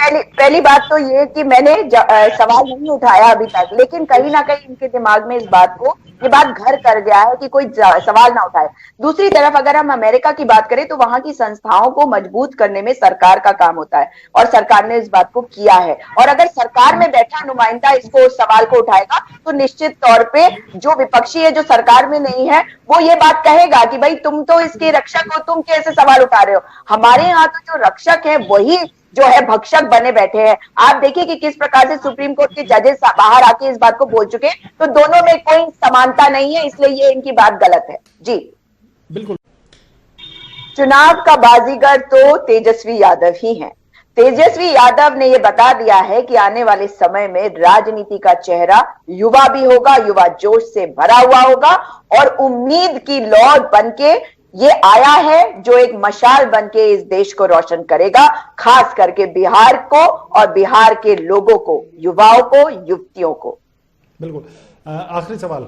पहली बात तो ये कि मैंने सवाल नहीं उठाया अभी तक, लेकिन कहीं ना कहीं इनके दिमाग में ये बात घर कर गया है कि कोई सवाल ना उठाए। दूसरी तरफ अगर हम अमेरिका की बात करें तो वहां की संस्थाओं को मजबूत करने में सरकार का काम होता है, और सरकार ने इस बात को किया है। और अगर सरकार में बैठा नुमाइंदा इसको सवाल को उठाएगा तो निश्चित तौर पे जो विपक्षी है, जो सरकार में नहीं है, वो ये बात कहेगा कि भाई तुम तो इसके रक्षक हो, तुम कैसे सवाल उठा रहे हो। हमारे यहाँ तो जो रक्षक है वही जो है भक्षक बने बैठे हैं। आप देखिए कि किस प्रकार से सुप्रीम कोर्ट के जजेस बाहर आके इस बात को बोल चुके हैं, तो दोनों में कोई समानता नहीं है, इसलिए ये इनकी बात गलत है। जी बिल्कुल। चुनाव का बाजीगर तो तेजस्वी यादव ही हैं। तेजस्वी यादव ने यह बता दिया है कि आने वाले समय में राजनीति का चेहरा युवा भी होगा, युवा जोश से भरा हुआ होगा, और उम्मीद की लौ बनके ये आया है जो एक मशाल बनके इस देश को रोशन करेगा, खास करके बिहार को और बिहार के लोगों को, युवाओं को, युवतियों को। बिल्कुल। आखिरी सवाल,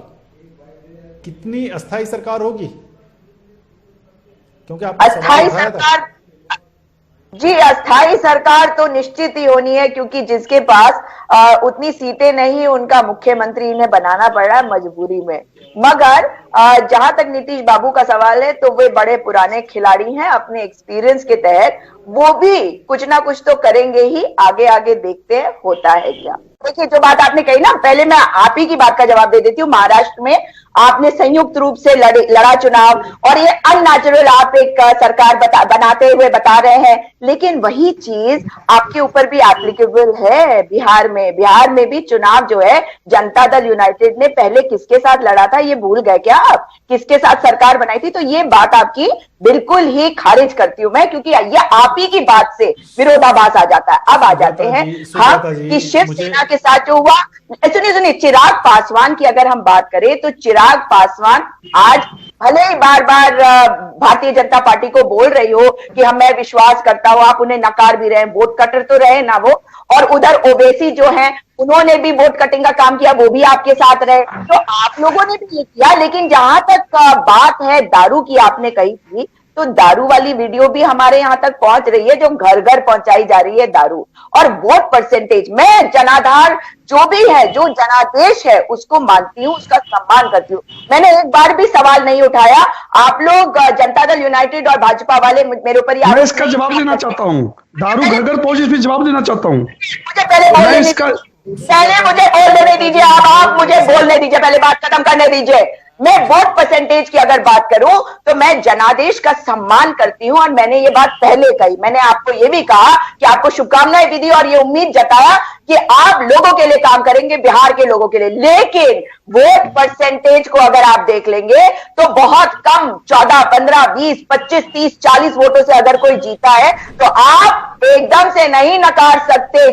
कितनी अस्थायी सरकार होगी? क्योंकि आपने अस्थायी सरकार, जी अस्थायी सरकार तो निश्चित ही होनी है, क्योंकि जिसके पास उतनी सीटें नहीं, उनका मुख्यमंत्री इन्हें बनाना पड़ रहा है मजबूरी में। मगर जहां तक नीतीश बाबू का सवाल है तो वे बड़े पुराने खिलाड़ी हैं, अपने एक्सपीरियंस के तहत वो भी कुछ ना कुछ तो करेंगे ही। आगे आगे देखते हैं होता है क्या। देखिए जो बात आपने कही ना, पहले मैं आप ही की बात का जवाब दे देती हूँ। महाराष्ट्र में आपने संयुक्त रूप से लड़ा चुनाव, और ये अननेचुरल आप एक सरकार बनाते हुए बता रहे हैं, लेकिन वही चीज आपके ऊपर भी एप्लीकेबल है। बिहार में भी चुनाव जो है जनता दल यूनाइटेड ने पहले किसके साथ लड़ा था ये भूल गए क्या आप? किसके साथ सरकार बनाई थी? तो ये बात आपकी बिल्कुल ही खारिज करती हूं मैं, क्योंकि ये आप ही की बात से विरोधाभास आ जाता है। अब आ जाते हैं हम कि शिवसेना के साथ जो हुआ। सुनिए, चिराग पासवान की अगर हम बात करें तो चिराग पासवान आज भले ही बार बार भारतीय जनता पार्टी को बोल रही हो कि मैं विश्वास करता हूं, आप उन्हें नकार भी रहे, वोट कटर तो रहे ना वो, और उधर ओवैसी जो है उन्होंने भी वोट कटिंग का काम किया, वो भी आपके साथ रहे, तो आप लोगों ने भी ये किया। लेकिन जहां तक बात है दारू की, आपने कही थी, तो दारू वाली वीडियो भी हमारे यहां तक पहुंच रही है, जो घर घर पहुंचाई जा रही है दारू। और वोट परसेंटेज में जनाधार जो भी है, जो जनादेश है, उसको मानती हूं, उसका सम्मान करती हूँ। मैंने एक बार भी सवाल नहीं उठाया। आप लोग जनता दल यूनाइटेड और भाजपा वाले मेरे ऊपर मैं इसका जवाब देना चाहता हूँ। दारू घर घर पहुंचे, इस पर जवाब देना चाहता हूँ। मुझे पहले मुझे बोलने दीजिए। आप मुझे बोलने दीजिए, पहले बात खत्म करने दीजिए। मैं वोट परसेंटेज की अगर बात करूं तो मैं जनादेश का सम्मान करती हूं, और मैंने ये बात पहले कही। मैंने आपको ये भी कहा कि आपको शुभकामनाएं भी दी और ये उम्मीद जताया कि आप लोगों के लिए काम करेंगे, बिहार के लोगों के लिए। लेकिन वोट परसेंटेज को अगर आप देख लेंगे तो बहुत कम, 14, 15, 20, 25, 30, 40 वोटों से अगर कोई जीता है तो आप एकदम से नहीं नकार सकते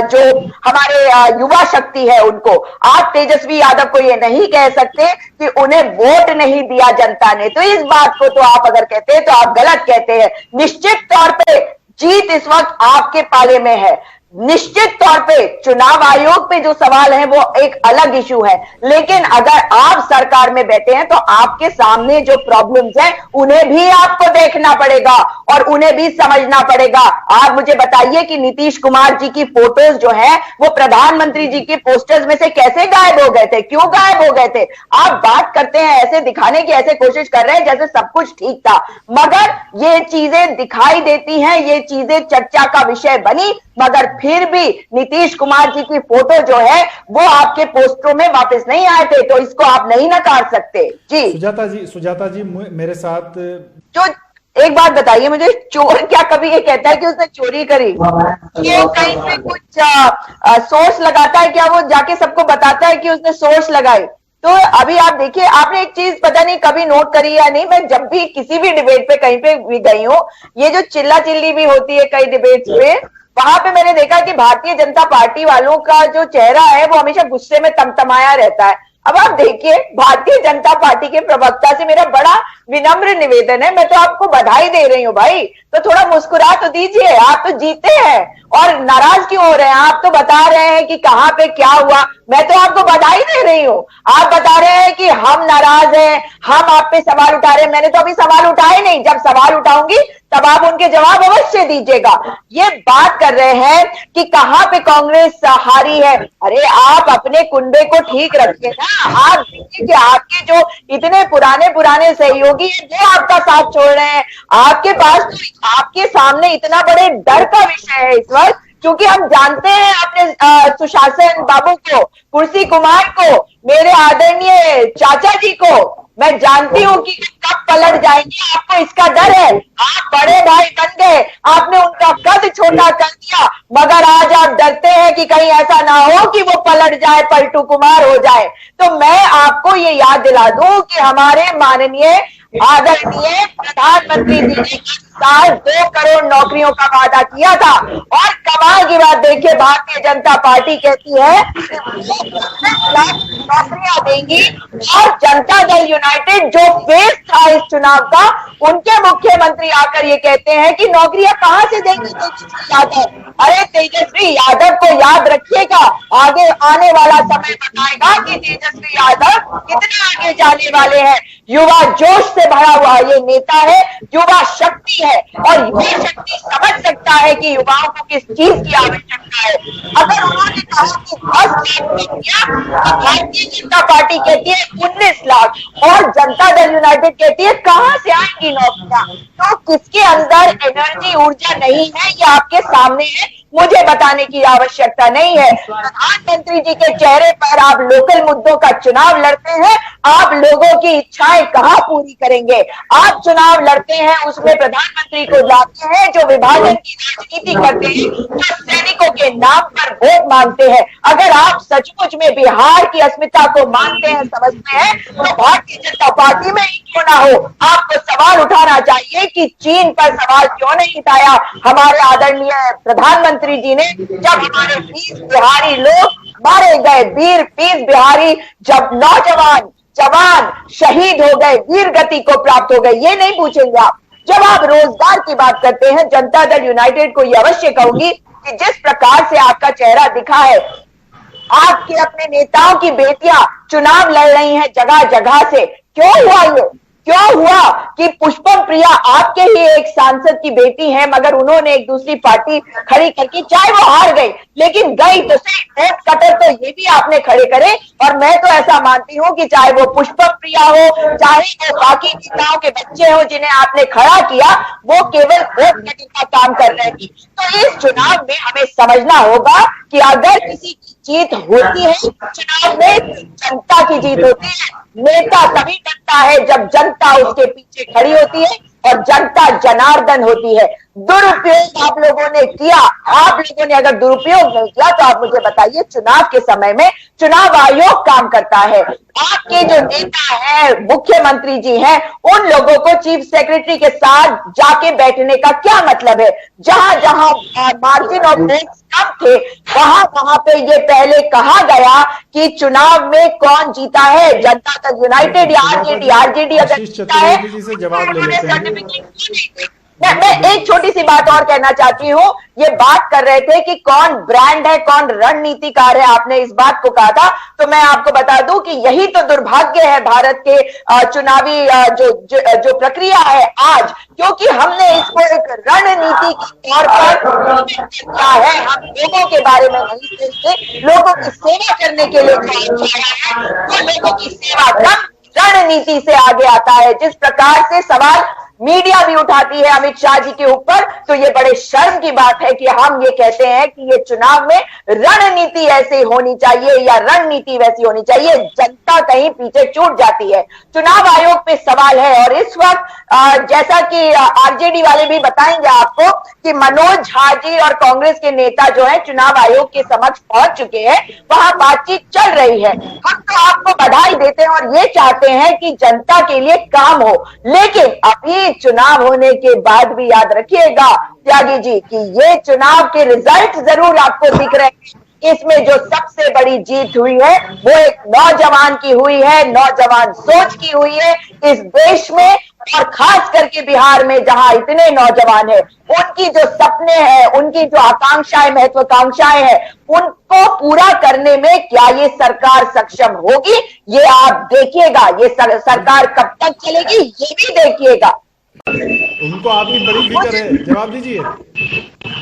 जो हमारे युवा शक्ति है उनको। आप तेजस्वी यादव को ये नहीं कह सकते कि उन्हें वोट नहीं दिया जनता ने। तो इस बात को तो आप अगर कहते हैं तो आप गलत कहते हैं। निश्चित तौर पे जीत इस वक्त आपके पाले में है। निश्चित तौर पे चुनाव आयोग पे जो सवाल है वो एक अलग इशू है, लेकिन अगर आप सरकार में बैठे हैं तो आपके सामने जो प्रॉब्लम्स हैं उन्हें भी आपको देखना पड़ेगा और उन्हें भी समझना पड़ेगा। आप मुझे बताइए कि नीतीश कुमार जी की फोटोज जो है वो प्रधानमंत्री जी के पोस्टर्स में से कैसे गायब हो गए थे? क्यों गायब हो गए थे? आप बात करते हैं ऐसे दिखाने की, ऐसे कोशिश कर रहे हैं जैसे सब कुछ ठीक था, मगर ये चीजें दिखाई देती हैं, ये चीजें चर्चा का विषय बनी, मगर फिर भी नीतीश कुमार जी की फोटो जो है वो आपके पोस्टरों में वापस नहीं आए थे, तो इसको आप नहीं नकार सकते। जी सुजाता जी मेरे साथ जो एक बात बताइए मुझे, चोर क्या कभी ये कहता है कि उसने चोरी करी? ये कहीं पे कुछ सोर्स लगाता है क्या? वो जाके सबको बताता है कि उसने सोर्स लगाई? तो अभी आप देखिए, आपने एक चीज पता नहीं कभी नोट करी या नहीं, मैं जब भी किसी भी डिबेट पे कहीं पे भी गई हूँ, ये जो चिल्ला चिल्ली भी होती है कई डिबेट्स पे, वहां पे मैंने देखा कि भारतीय जनता पार्टी वालों का जो चेहरा है वो हमेशा गुस्से में तमतमाया रहता है। अब आप देखिए, भारतीय जनता पार्टी के प्रवक्ता से मेरा बड़ा विनम्र निवेदन है, मैं तो आपको बधाई दे रही हूँ भाई, तो थोड़ा मुस्कुरा तो दीजिए। आप तो जीते हैं और नाराज क्यों हो रहे हैं? आप तो बता रहे हैं कि कहाँ पे क्या हुआ, मैं तो आपको बधाई दे रही हूँ। आप बता रहे हैं कि हम नाराज हैं, हम आप पे सवाल उठा रहे हैं, मैंने तो अभी सवाल उठाए नहीं। जब सवाल उठाऊंगी तब आप उनके जवाब अवश्य दीजिएगा। ये बात कर रहे हैं कि कहां पे कांग्रेस हारी है, अरे आप अपने कुंबे को ठीक रखिए ना। आप देखिए कि आपके जो इतने पुराने पुराने सहयोगी हैं वो आपका साथ छोड़ रहे हैं। आपके पास तो आपके सामने इतना बड़े डर का विषय है इस वक्त, क्योंकि हम जानते हैं अपने सुशासन बाबू को, कुर्सी कुमार को, मेरे आदरणीय चाचा जी को, मैं जानती हूं कि कब पलट जाएंगे। आपको इसका डर है, आप बड़े भाई बन गए, आपने उनका कद छोटा कर दिया, मगर आज आप डरते हैं कि कहीं ऐसा ना हो कि वो पलट जाए, पलटू कुमार हो जाए। तो मैं आपको ये याद दिला दूं कि हमारे माननीय आदरणीय प्रधानमंत्री जी ने 2 करोड़ नौकरियों का वादा किया था, और कमाल की बात देखिए, भारतीय जनता पार्टी कहती है नौकरियां देंगी, और जनता दल यूनाइटेड जो फेस था इस चुनाव का, उनके मुख्यमंत्री आकर ये कहते हैं कि नौकरियां कहां से देंगे तेजस्वी यादव। अरे तेजस्वी यादव को याद रखिएगा, आगे आने वाला समय बताएगा कि तेजस्वी यादव कितने आगे जाने वाले हैं। युवा जोश से भरा हुआ ये नेता है, युवा शक्ति है, और युवा शक्ति समझ सकता है कि युवाओं को किस चीज की आवश्यकता है। अगर उन्होंने कहा कि 10 लाख नौकरियां, तो भारतीय जनता पार्टी कहती है 19 लाख, और जनता दल यूनाइटेड कहती है कहां से आएंगी नौकरियां। तो किसके अंदर एनर्जी, ऊर्जा नहीं है, ये आपके सामने है, मुझे बताने की आवश्यकता नहीं है। प्रधानमंत्री जी के चेहरे पर आप लोकल मुद्दों का चुनाव लड़ते हैं, आप लोगों की इच्छाएं कहां पूरी करेंगे। आप चुनाव लड़ते हैं, उसमें प्रधानमंत्री को लाते हैं जो विभाजन की राजनीति करते हैं, जो सैनिकों के नाम पर वोट मांगते हैं। अगर आप सचमुच में बिहार की अस्मिता को मानते हैं, समझते हैं, तो भारतीय जनता पार्टी में ही क्यों ना हो, आपको सवाल उठाना चाहिए कि चीन पर सवाल क्यों नहीं उठाया हमारे आदरणीय प्रधानमंत्री जी ने, जब हमारे 20 बिहारी लोग मारे गए, वीर 20 बिहारी जब नौजवान जवान शहीद हो गए, वीर गति को प्राप्त हो गए, ये नहीं पूछेंगे आप। जब आप रोजगार की बात करते हैं, जनता दल यूनाइटेड को यह अवश्य कहूंगी कि जिस प्रकार से आपका चेहरा दिखा है, आपके अपने नेताओं की बेटियां चुनाव लड़ रही हैं जगह जगह से, क्यों हुआ ये? क्यों हुआ कि पुष्पम प्रिया आपके ही एक सांसद की बेटी है, मगर उन्होंने एक दूसरी पार्टी खड़ी करके, चाहे वो हार गई, लेकिन गई तो सही, वोट कटर तो ये भी आपने खड़े करे। और मैं तो ऐसा मानती हूं कि चाहे वो पुष्पम प्रिया हो, चाहे वो बाकी नेताओं के बच्चे हो जिन्हें आपने खड़ा किया, वो केवल वोट कटिंग का काम कर रहे थे। तो इस चुनाव में हमें समझना होगा कि अगर किसी की जीत होती है चुनाव में, जनता की जीत होती है। नेता तभी डरता है जब जनता उसके पीछे खड़ी होती है, और जनता जनार्दन होती है। दुरुपयोग आप लोगों ने किया, आप लोगों ने अगर दुरुपयोग नहीं किया तो आप मुझे बताइए, चुनाव के समय में चुनाव आयोग काम करता है, आपके जो नेता है, मुख्यमंत्री जी हैं, उन लोगों को चीफ सेक्रेटरी के साथ जाके बैठने का क्या मतलब है? जहां जहां मार्जिन ऑफ एरर कम थे, वहां पे ये पहले कहा गया कि चुनाव में कौन जीता है, जनता दल यूनाइटेड या आरजेडी। आरजेडी अगर जीता है, मैं एक छोटी सी बात और कहना चाहती हूँ। ये बात कर रहे थे कि कौन ब्रांड है, कौन रणनीतिकार है, आपने इस बात को कहा था, तो मैं आपको बता दूं कि यही तो दुर्भाग्य है भारत के चुनावी जो प्रक्रिया है आज, क्योंकि हमने इसको एक रणनीति के तौर पर किया है। हम लोगों के बारे में नहीं सोचते, लोगों की सेवा करने के लिए तो लोगों की सेवा कम रणनीति से आगे आता है। जिस प्रकार से सवाल मीडिया भी उठाती है अमित शाह जी के ऊपर, तो ये बड़े शर्म की बात है कि हम ये कहते हैं कि ये चुनाव में रणनीति ऐसी होनी चाहिए या रणनीति वैसी होनी चाहिए, जनता कहीं पीछे छूट जाती है। चुनाव आयोग पे सवाल है, और इस वक्त जैसा कि आरजेडी वाले भी बताएंगे आपको कि मनोज झा जी और कांग्रेस के नेता जो है चुनाव आयोग के समक्ष पहुंच चुके हैं, वहां बातचीत चल रही है। हम तो आपको बधाई देते हैं और ये चाहते हैं कि जनता के लिए काम हो, लेकिन अभी चुनाव होने के बाद भी याद रखिएगा त्यागी जी कि ये चुनाव के रिजल्ट जरूर आपको दिख रहे हैं। इसमें जो सबसे बड़ी जीत हुई है वो एक नौजवान की हुई है, नौजवान सोच की हुई है इस देश में, और खास करके बिहार में जहां इतने नौजवान हैं, उनकी जो सपने हैं, उनकी जो आकांक्षाएं, महत्वाकांक्षाएं हैं, उनको पूरा करने में क्या ये सरकार सक्षम होगी, ये आप देखिएगा। ये सरकार कब तक चलेगी ये भी देखिएगा। उनको आपकी बड़ी फिक्र है, जवाब दीजिए।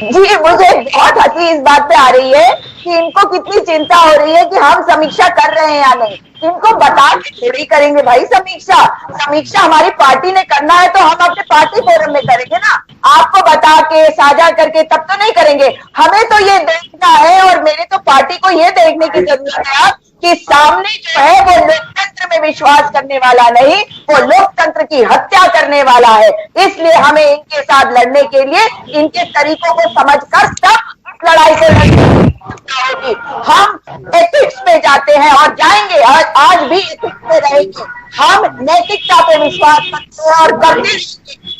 जी, मुझे बहुत हंसी इस बात पे आ रही है कि इनको कितनी चिंता हो रही है कि हम समीक्षा कर रहे हैं या नहीं। इनको बता के थोड़ी करेंगे भाई समीक्षा। समीक्षा हमारी पार्टी ने करना है तो हम अपने पार्टी फोरम में करेंगे ना। आपको बता के साझा करके तब तो नहीं करेंगे। हमें तो ये देखना है और मेरे तो पार्टी को ये देखने की जरूरत है कि सामने जो है वो लोकतंत्र में विश्वास करने वाला नहीं, वो लोकतंत्र की हत्या करने वाला है। इसलिए हमें इनके साथ लड़ने के लिए इनके तरीकों को समझकर सब लड़ाई को लड़नी होगी। हम एथिक्स में जाते हैं और जाएंगे, आज भी एथिक्स में रहेंगे। हम नैतिकता पे विश्वास करते हैं और करते हैं।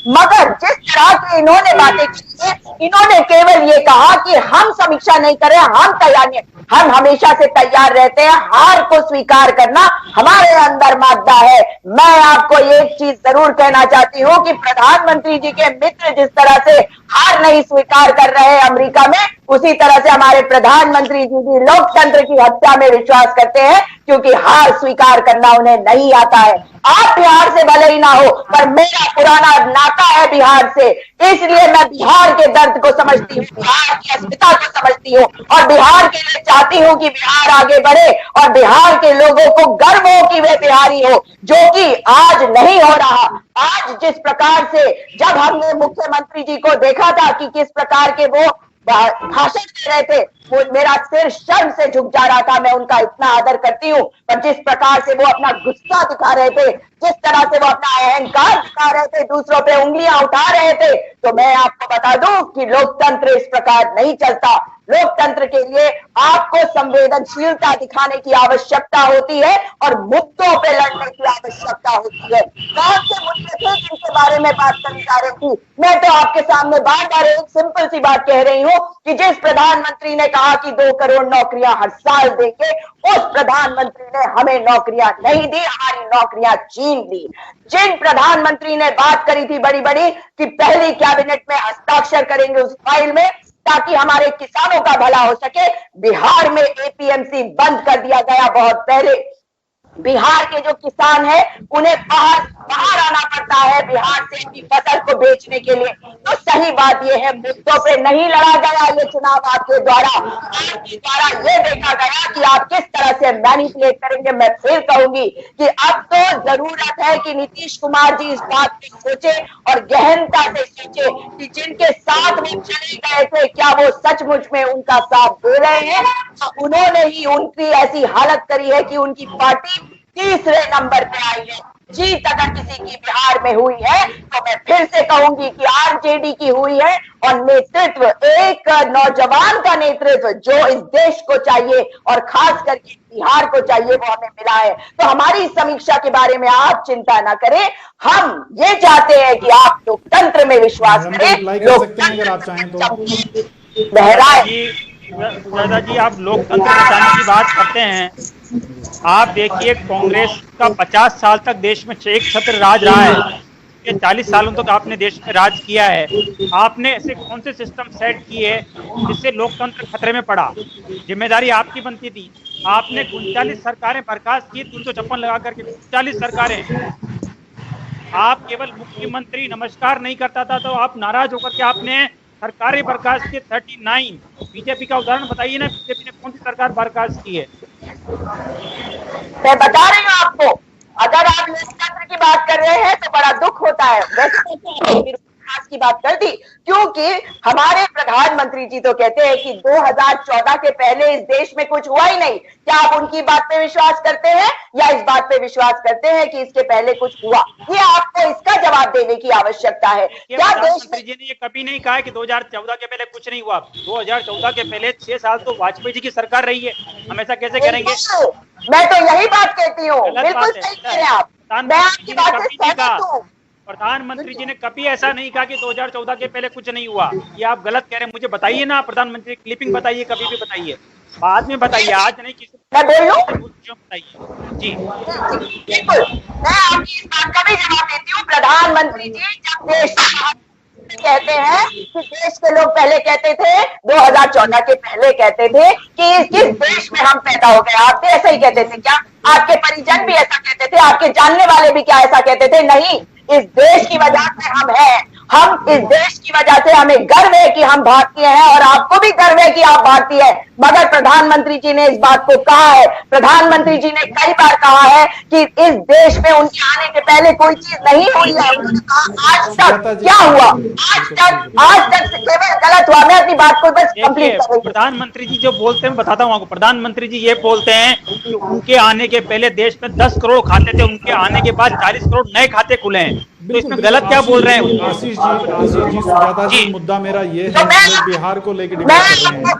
मगर जिस तरह की इन्होंने बातें की है, इन्होंने केवल ये कहा कि हम समीक्षा नहीं करें, हम तैयार नहीं। हम हमेशा से तैयार रहते हैं। हार को स्वीकार करना हमारे अंदर मादा है। मैं आपको एक चीज जरूर कहना चाहती हूँ कि प्रधानमंत्री जी के मित्र जिस तरह से हार नहीं स्वीकार कर रहे हैं अमेरिका में, उसी तरह से हमारे प्रधानमंत्री जी भी लोकतंत्र की हत्या में विश्वास करते हैं, क्योंकि हार स्वीकार करना उन्हें नहीं आता है। आप बिहार से भले ही ना हो, पर मेरा पुराना नाता है बिहार से, इसलिए मैं बिहार के दर्द को समझती हूँ, बिहार की अस्मिता को समझती हूँ और बिहार के लिए चाहती हूँ कि बिहार आगे बढ़े और बिहार के लोगों को गर्व हो कि वे बिहारी हो, जो कि आज नहीं हो रहा। आज जिस प्रकार से जब हमने मुख्यमंत्री जी को देखा था कि किस प्रकार के वो भाषण दे रहे थे, वो मेरा सिर शर्म से झुक जा रहा था। मैं उनका इतना आदर करती हूँ, पर जिस प्रकार से वो अपना गुस्सा दिखा रहे थे, जिस तरह से वो अपना अहंकार दिखा रहे थे, दूसरों पे उंगलियां उठा रहे थे, तो मैं आपको बता दूं कि लोकतंत्र इस प्रकार नहीं चलता। लोकतंत्र के लिए आपको संवेदनशीलता दिखाने की आवश्यकता होती है और मुद्दों पे लड़ने की आवश्यकता होती है। कौन से मुद्दे थे जिनके बारे में बात करनी जा रही थी? मैं तो आपके सामने बार बार एक सिंपल सी बात कह रही हूँ कि जिस प्रधानमंत्री ने कहा कि 2 करोड़ नौकरियां हर साल देंगे, उस प्रधानमंत्री ने हमें नौकरियां नहीं दी, हमारी नौकरियां छीन ली। जिन प्रधानमंत्री ने बात करी थी बड़ी बड़ी कि पहली कैबिनेट में हस्ताक्षर करेंगे उस फाइल में ताकि हमारे किसानों का भला हो सके, बिहार में एपीएमसी बंद कर दिया गया बहुत पहले। बिहार के जो किसान हैं उन्हें बाहर आना पड़ता है बिहार से अपनी फसल को बेचने के लिए। तो सही बात यह है, मुद्दों पे नहीं लड़ा गया ये चुनाव आपके द्वारा। आपके द्वारा ये देखा गया कि आप किस तरह से मैनिपुलेट करेंगे। मैं फिर कहूंगी कि अब तो जरूरत है कि नीतीश कुमार जी इस बात को सोचे और गहनता से सोचे कि जिनके साथ वो चले गए थे, क्या वो सचमुच में उनका साथ दे रहे हैं। उन्होंने ही उनकी ऐसी हालत करी है कि उनकी पार्टी तीसरे नंबर पे आई है। जीत अगर किसी की बिहार में हुई है तो मैं फिर से कहूंगी कि आरजेडी की हुई है। और नेतृत्व, एक नौजवान का नेतृत्व जो इस देश को चाहिए और खास करके बिहार को चाहिए, वो हमें मिला है। तो हमारी समीक्षा के बारे में आप चिंता ना करें। हम ये चाहते हैं कि आप लोकतंत्र में विश्वास करें, दादा जी आप लोकतंत्र बचाने की बात करते हैं। आप देखिए कांग्रेस का 50 साल तक देश में एक छत्र राज रहा है। ये 40 सालों तक आपने देश में राज किया है। आपने ऐसे कौन से सिस्टम सेट किए जिससे लोकतंत्र खतरे में पड़ा? जिम्मेदारी आपकी बनती थी। आपने 39 सरकारें बर्खास्त की, 356 लगा करके 39 सरकारें। आप केवल मुख्यमंत्री नमस्कार नहीं करता था तो आप नाराज होकर के आपने सरकारें बर्खास्त की 39। बीजेपी का उदाहरण बताइए ना, बीजेपी ने कौन सी सरकार बर्खास्त की है? मैं बता रही हूँ आपको, अगर आप लोकतंत्र की बात कर रहे हैं तो बड़ा दुख होता है। वैसे की बात कर दी क्योंकि हमारे प्रधानमंत्री जी तो कहते हैं कि 2014 के पहले इस देश में कुछ हुआ ही नहीं। क्या आप उनकी बात पे विश्वास करते हैं या इस बात पे विश्वास करते हैं कि इसके पहले कुछ हुआ? ये आपको इसका जवाब देने की आवश्यकता है। क्या प्रधानमंत्री जी ने ये कभी नहीं कहा कि 2014 के पहले कुछ नहीं हुआ? 2014 के पहले 6 साल तो वाजपेयी जी की सरकार रही है, हम ऐसा कैसे करेंगे? मैं तो यही बात कहती हूँ, बिल्कुल सही कह रहे हैं आप। मैं आपकी बात से सहमत हूँ। प्रधानमंत्री जी ने कभी ऐसा नहीं कहा कि 2014 के पहले कुछ नहीं हुआ। ये आप गलत कह रहे हैं। मुझे बताइए ना, प्रधानमंत्री क्लिपिंग बताइए, कभी भी बताइए, बाद में बताइए, आज नहीं। किसी मैं बोलूं? बताइए जी। बिल्कुल, मैं आपकी इस बात का भी जवाब देती हूँ। प्रधानमंत्री जी जब देश कहते हैं कि देश के लोग पहले कहते थे, 2014 के पहले कहते थे कि किस देश में हम पैदा हो गए। आप भी ऐसा ही कहते थे क्या? आपके परिजन भी ऐसा कहते थे? आपके जानने वाले भी क्या ऐसा कहते थे? नहीं, इस देश की वजह से हम हैं, हम इस देश की वजह से हमें गर्व है कि हम भारतीय हैं और आपको भी गर्व है कि आप भारतीय हैं। मगर प्रधानमंत्री जी ने इस बात को कहा है, प्रधानमंत्री जी ने कई बार कहा है कि इस देश में उनके आने के पहले कोई चीज नहीं हुई है। उन्होंने कहा आज तक क्या हुआ, आज तक केवल गलत हुआ। मैं अपनी बात को बस कंप्लीट कर रही हूं। प्रधानमंत्री जी जो बोलते हैं, बताता हूँ आपको, प्रधानमंत्री जी ये बोलते हैं कि उनके आने के पहले देश में 10 करोड़ खाते थे, उनके आने के बाद 40 करोड़ नए खाते खुले हैं। तो इसमें गलत क्या बोल रहे हैं? आशीष जी, सुजाता जी, मुद्दा मेरा ये है कि बिहार को लेकर डिबेट कर रहे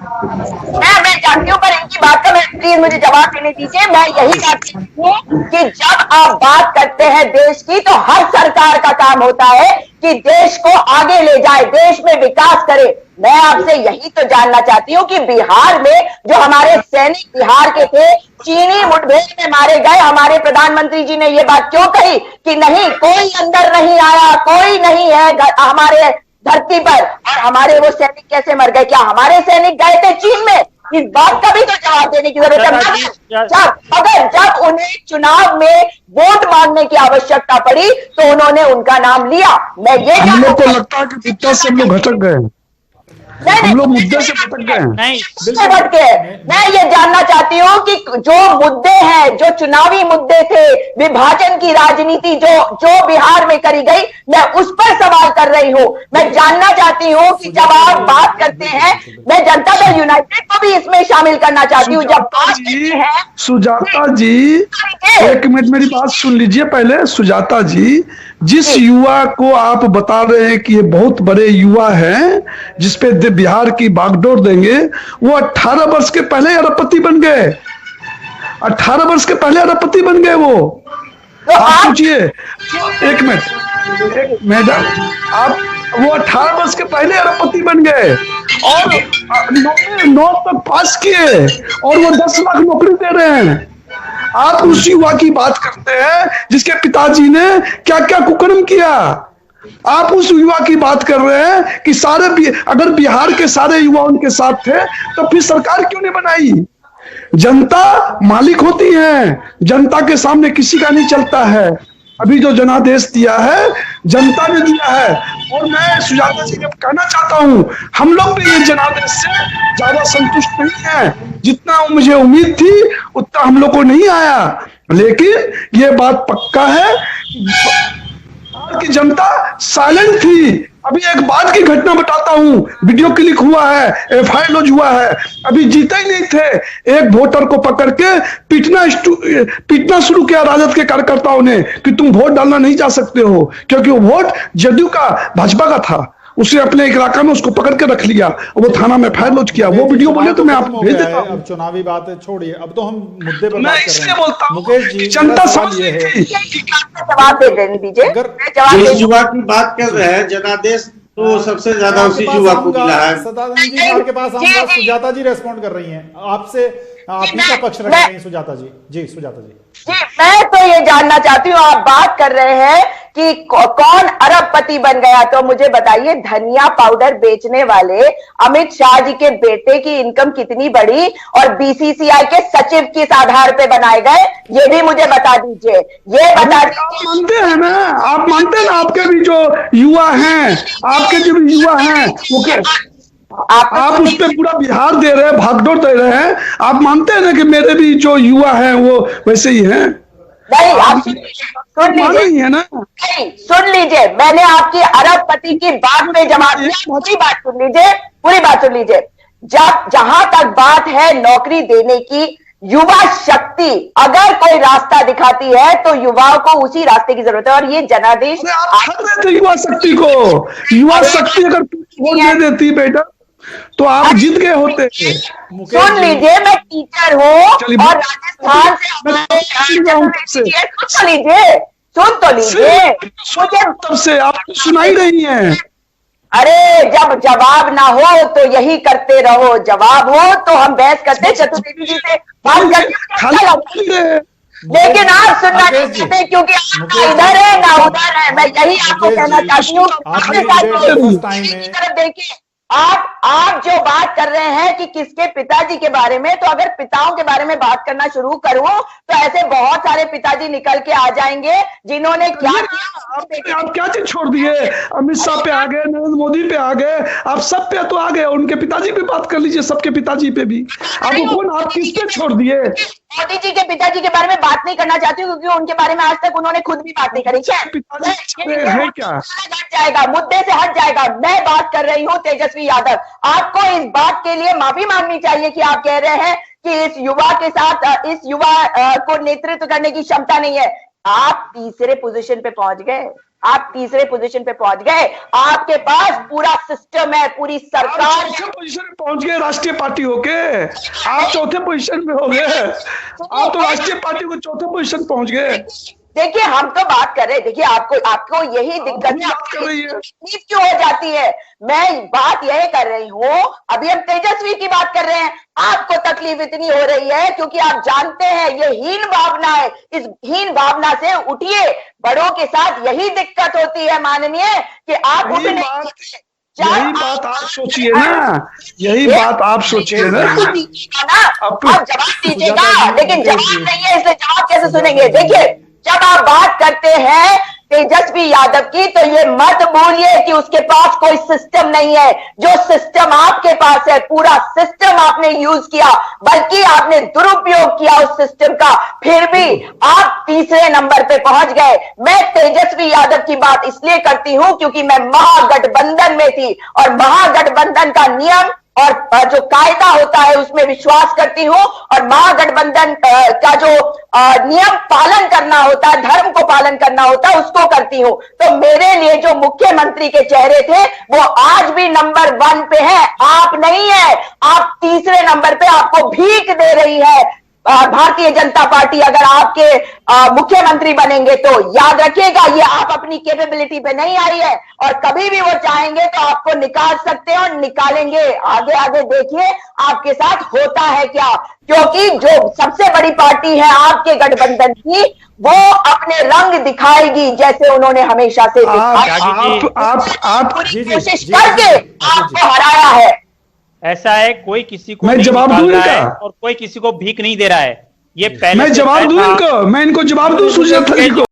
हैं। मैं जानती हूँ, पर इनकी बात का प्लीज मुझे जवाब देने दीजिए। मैं यही चाहती हूँ कि जब आप बात करते हैं देश की, तो हर सरकार का काम होता है कि देश को आगे ले जाए, देश में विकास करे। मैं आपसे यही तो जानना चाहती हूँ कि बिहार में जो हमारे सैनिक बिहार के थे, चीनी मुठभेड़ में मारे गए, हमारे प्रधानमंत्री जी ने ये बात क्यों कही कि नहीं, कोई अंदर नहीं आया, कोई नहीं है हमारे धरती पर, और हमारे वो सैनिक कैसे मर गए? क्या हमारे सैनिक गए थे चीन में? इस बात का भी तो जवाब देने की जरूरत है। जब उन्हें चुनाव में वोट मांगने की आवश्यकता पड़ी तो उन्होंने उनका नाम लिया। मैं ये हम लोग को लगता है कि मुद्दे से हम लोग भटक गए, हम लोग मुद्दे से भटक गए। नहीं भटके। मैं ये जानना चाहती हूँ कि जो मुद्दे हैं, जो चुनावी मुद्दे थे, विभाजन की राजनीति जो बिहार में करी गई, मैं उस पर सवाल कर रही हूँ। मैं जानना चाहती हूँ कि जब आप बात करते हैं, मैं जनता दल यूनाइटेड को भी इसमें शामिल करना चाहती हूँ। जब बात करते हैं, सुजाता जी, एक मिनट मेरी बात सुन लीजिए पहले। सुजाता जी, जिस युवा को आप बता रहे हैं कि ये बहुत बड़े युवा हैं जिसपे बिहार की बागडोर देंगे, वो 18 वर्ष के पहले अरबपति बन गए। 18 वर्ष के पहले अरबपति बन गए वो। तो आप पूछिए, एक मिनट मैडम, आप वो 18 वर्ष के पहले अरबपति बन गए और 9 तक पास किए और वो 10 लाख नौकरी दे रहे हैं। आप उस युवा की बात करते हैं जिसके पिताजी ने क्या क्या कुकर्म किया। आप उस युवा की बात कर रहे हैं कि अगर बिहार के सारे युवा उनके साथ थे तो फिर सरकार क्यों नहीं बनाई? जनता मालिक होती है, जनता के सामने किसी का नहीं चलता है। अभी जो जनादेश दिया है जनता ने दिया है, और मैं सुजाता जी को कहना चाहता हूं, हम लोग भी ये जनादेश से ज्यादा संतुष्ट नहीं है। जितना मुझे उम्मीद थी उतना हम लोग को नहीं आया, लेकिन ये बात पक्का है कि जनता साइलेंट थी। अभी एक बात की घटना बताता हूं, वीडियो क्लिक हुआ है, FIR लॉन्च हुआ है, अभी जीते ही नहीं थे, एक वोटर को पकड़ के पीटना शुरू किया राजद के कार्यकर्ताओं ने कि तुम वोट डालना नहीं जा सकते हो, क्योंकि वो वोट जदयू का, भाजपा का था। उसे अपने एक इलाका में उसको पकड़ के रख लिया, वो थाना में FIR लॉन्च किया। वो वीडियो बोले तो मैं आपको भेज देता हूं। अब चुनावी बात छोड़िए, अब तो हम मुद्दे पर मैं बात कर इसलिए रहे हैं। बोलता हूं, मुकेश जी, जनता समझ ये रही है, थी। जवाब दे देने दीजिए। जिस युवा की बात कर रहे हैं, जनादेश तो सबसे ज्यादा उसी युवा को मिला है। सदानंद जी आपके पास आऊंगा। सुजाता जी रेस्पॉन्ड कर रही हैं आपसे, आप ही का पक्ष रख रही हैं सुजाता जी। जी सुजाता जी। जी, मैं तो ये जानना चाहती हूँ, आप बात कर रहे हैं कि कौन अरबपति बन गया, तो मुझे बताइए, धनिया पाउडर बेचने वाले अमित शाह जी के बेटे की इनकम कितनी बढ़ी और BCCI के सचिव किस आधार पे बनाए गए, ये भी मुझे बता दीजिए। ये बता दीजिए। आप मानते हैं ना, आप मानते हैं ना, आपके भी जो युवा हैं, आपके जो भी युवा हैं, वो क्या आप उस पर पूरा बिहार दे रहे हैं, भागदौड़ दे रहे हैं। आप मानते हैं ना कि मेरे भी जो युवा हैं वो वैसे ही हैं? नहीं, आप सुन लीजिए, है ना? नहीं सुन लीजिए, मैंने आपकी अरबपति की बात पे जवाब दिया। पूरी बात सुन लीजिए, पूरी बात सुन लीजिए। जब जहां तक बात है नौकरी देने की, युवा शक्ति अगर कोई रास्ता दिखाती है तो युवाओं को उसी रास्ते की जरूरत है, और ये जनादेश युवा शक्ति को, युवा शक्ति अगर वोट दे देती बेटा तो आप जीत गए होते। सुन लीजिए, मैं टीचर हूँ और राजस्थान से, सुन लीजिए, सुन तो लीजिए मुझे। तब से आप सुना ही रही हैं। अरे जब जवाब ना हो तो यही करते रहो, जवाब हो तो हम बहस करते, चतुर्वेदी जी से बात करते, लेकिन आप सुनना नहीं चाहते क्योंकि आप इधर है ना उधर है। मैं यही आपको कहना चाहती हूँ, तरफ देखिए, आप जो बात कर रहे हैं कि किसके पिताजी के बारे में, तो अगर पिताओं के बारे में बात करना शुरू करूं तो ऐसे बहुत सारे पिताजी निकल के आ जाएंगे जिन्होंने क्या किया। आप क्या चीज छोड़ दिए? अमित शाह पे आ गए, नरेंद्र मोदी पे आ गए, आप सब पे तो आ गए, उनके पिताजी पे बात कर लीजिए, सबके पिताजी पे भी। आप किस पे छोड़ दिए? मोदी जी के पिताजी के बारे में बात नहीं करना चाहती हूँ क्योंकि उनके बारे में आज तक उन्होंने खुद भी बात नहीं करी। पिताजी है क्या? हट जाएगा, मुद्दे से हट जाएगा। मैं बात कर रही हूँ तेजस्वी यादव। आपको इस बात के लिए माफी मांगनी चाहिए कि आप कह रहे हैं कि इस युवा के साथ, इस युवा को नेतृत्व करने की क्षमता नहीं है। आप तीसरे पोजीशन पे पहुंच गए, आप तीसरे पोजीशन पे पहुंच गए। आपके पास पूरा सिस्टम है, पूरी सरकार। चौथे पोजीशन पे पहुंच गए राष्ट्रीय पार्टी होके। आप चौथे पोजीशन पे हो गए। आप तो राष्ट्रीय पार्टी को चौथे पोजीशन पहुंच गए। देखिए हम तो बात कर रहे हैं, देखिए आपको यही दिक्कत क्यों हो जाती है? मैं बात यही कर रही हूँ, अभी हम तेजस्वी की बात कर रहे हैं। आपको तकलीफ इतनी हो रही है क्योंकि आप जानते हैं ये हीन भावना है। इस हीन भावना से उठिए। बड़ों के साथ यही दिक्कत होती है माननीय कि आप यही बात आप सोचिए ना, यही बात आप सोचिए ना। आप जवाब दीजिएगा, लेकिन जवाब नहीं है, इसलिए जवाब कैसे सुनेंगे? देखिए जब आप बात करते हैं तेजस्वी यादव की तो ये मत भूलिए कि उसके पास कोई सिस्टम नहीं है। जो सिस्टम आपके पास है, पूरा सिस्टम आपने यूज किया, बल्कि आपने दुरुपयोग किया उस सिस्टम का, फिर भी आप तीसरे नंबर पे पहुंच गए। मैं तेजस्वी यादव की बात इसलिए करती हूं क्योंकि मैं महागठबंधन में थी और महागठबंधन का नियम और जो कायदा होता है उसमें विश्वास करती हूं, और महागठबंधन का जो नियम पालन करना होता है, धर्म को पालन करना होता है, उसको करती हूं। तो मेरे लिए जो मुख्यमंत्री के चेहरे थे वो आज भी नंबर 1 पे है, आप नहीं है। आप तीसरे नंबर पे, आपको भीख दे रही है भारतीय जनता पार्टी। अगर आपके मुख्यमंत्री बनेंगे तो याद रखिएगा ये आप अपनी कैपेबिलिटी पे नहीं आई है, और कभी भी वो चाहेंगे तो आपको निकाल सकते हैं और निकालेंगे। आगे आगे देखिए आपके साथ होता है क्या, क्योंकि जो सबसे बड़ी पार्टी है आपके गठबंधन की, वो अपने रंग दिखाएगी जैसे उन्होंने हमेशा से कोशिश करके आपको हराया है। ऐसा है, कोई किसी को मैं जवाब दूं इनका, और कोई किसी को भीख नहीं दे रहा है। ये पहले मैं जवाब दूं इनको, मैं इनको जवाब दूं सुजाता जी को।